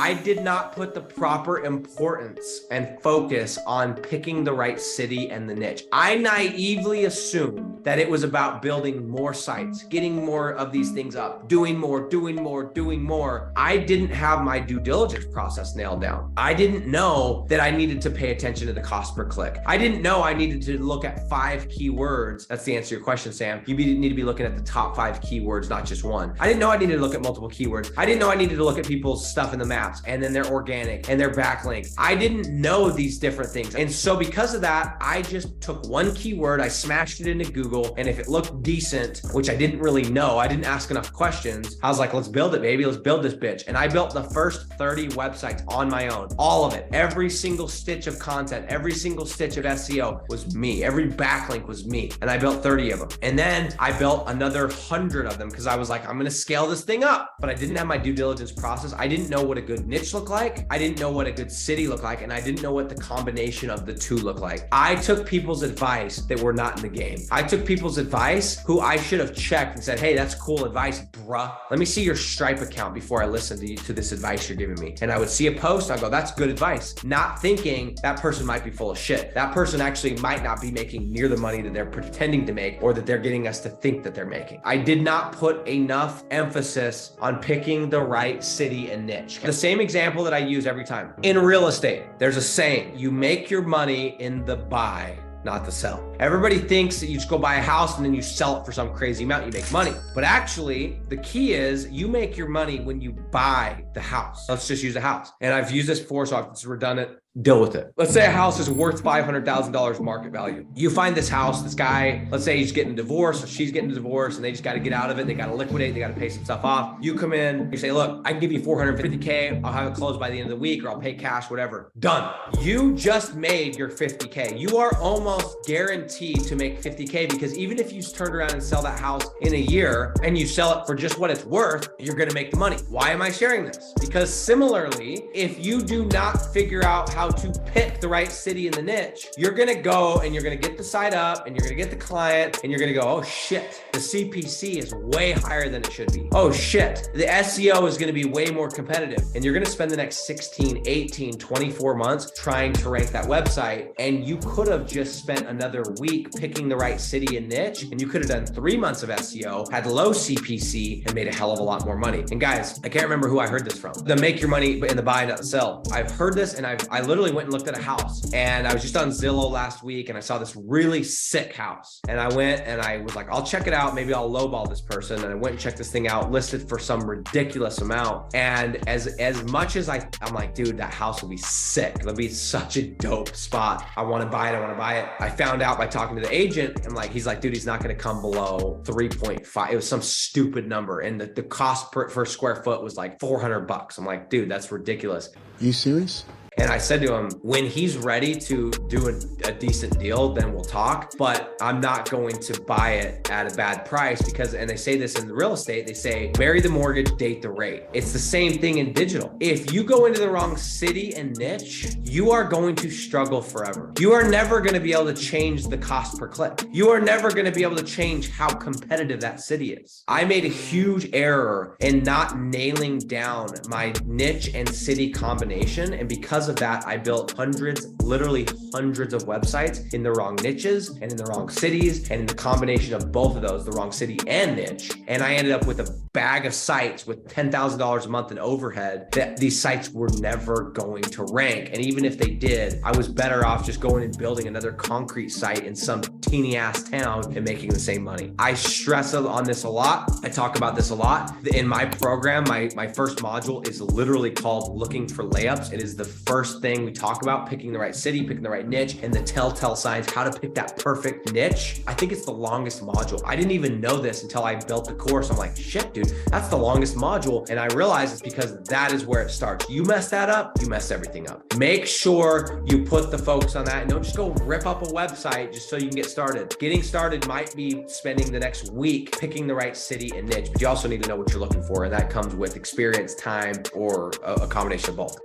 I did not put the proper importance and focus on picking the right city and the niche. I naively assumed that it was about building more sites, getting more of these things up, doing more. I didn't have my due diligence process nailed down. I didn't know that I needed to pay attention to the cost per click. I didn't know I needed to look at 5 keywords. That's the answer to your question, Sam. You need to be looking at the top 5 keywords, not just one. I didn't know I needed to look at multiple keywords. I didn't know I needed to look at people's stuff in the maps and then their organic and their backlinks. I didn't know these different things. And so because of that, I just took one keyword, I smashed it into Google, and if it looked decent, which I didn't really know, I didn't ask enough questions, I was like, let's build it, baby. Let's build this bitch. And I built the first 30 websites on my own. All of it. Every single stitch of content, every single stitch of SEO was me. Every backlink was me. And I built 30 of them. And then I built another 100 of them because I was like, I'm going to scale this thing up. But I didn't have my due diligence process. I didn't know what a good niche looked like. I didn't know what a good city looked like. And I didn't know what the combination of the two looked like. I took people's advice that were not in the game. I took people's advice who I should have checked and said, hey, that's cool advice, bruh. Let me see your Stripe account before I listen to this advice you're giving me. And I would see a post, I go, that's good advice. Not thinking that person might be full of shit. That person actually might not be making near the money that they're pretending to make or that they're getting us to think that they're making. I did not put enough emphasis on picking the right city and niche. The same example that I use every time. In real estate, there's a saying, you make your money in the buy, not the sell. Everybody thinks that you just go buy a house and then you sell it for some crazy amount, you make money. But actually, the key is you make your money when you buy the house. Let's just use a house. And I've used this before, so it's redundant. Deal with it. Let's say a house is worth $500,000 market value. You find this house, this guy, let's say he's getting a divorce or she's getting a divorce and they just got to get out of it. They got to liquidate, they got to pay some stuff off. You come in, you say, look, I can give you $450K. I'll have it closed by the end of the week or I'll pay cash, whatever. Done. You just made your $50K. You are almost guaranteed to make $50K because even if you turned around and sell that house in a year and you sell it for just what it's worth, you're going to make the money. Why am I sharing this? Because similarly, if you do not figure out how to pick the right city in the niche, you're going to go and you're going to get the site up and you're going to get the client and you're going to go, oh shit, the CPC is way higher than it should be. Oh shit, the SEO is going to be way more competitive. And you're going to spend the next 16, 18, 24 months trying to rank that website. And you could have just spent another week picking the right city and niche. And you could have done 3 months of SEO, had low CPC and made a hell of a lot more money. And guys, I can't remember who I heard this from. The make your money in the buy, not the sell. I've heard this and I literally went and looked at a house and I was just on Zillow last week and I saw this really sick house and I went and I was like, I'll check it out. Maybe I'll lowball this person. And I went and checked this thing out, listed for some ridiculous amount. And as much as I'm like, dude, that house will be sick. It'll be such a dope spot. I want to buy it. I found out by talking to the agent and he's like, dude, he's not going to come below 3.5. It was some stupid number. And the cost per square foot was like $400. I'm like, dude, that's ridiculous. You serious? And I said to him, when he's ready to do a decent deal, then we'll talk, but I'm not going to buy it at a bad price because, and they say this in the real estate, they say, marry the mortgage, date the rate. It's the same thing in digital. If you go into the wrong city and niche, you are going to struggle forever. You are never going to be able to change the cost per click. You are never going to be able to change how competitive that city is. I made a huge error in not nailing down my niche and city combination. And because of that, I built literally hundreds of websites in the wrong niches and in the wrong cities and in the combination of both of those, the wrong city and niche. And I ended up with a bag of sites with $10,000 a month in overhead that these sites were never going to rank. And even if they did, I was better off just going and building another concrete site in some teeny ass town and making the same money. I stress on this a lot. I talk about this a lot. In my program, my first module is literally called Looking for Layups. It is the first thing we talk about, picking the right city, picking the right niche, and the telltale signs, how to pick that perfect niche. I think it's the longest module. I didn't even know this until I built the course. I'm like, shit, dude, that's the longest module. And I realized it's because that is where it starts. You mess that up, you mess everything up. Make sure you put the focus on that and don't just go rip up a website just so you can get started. Getting started might be spending the next week picking the right city and niche, but you also need to know what you're looking for. And that comes with experience, time, or a combination of both.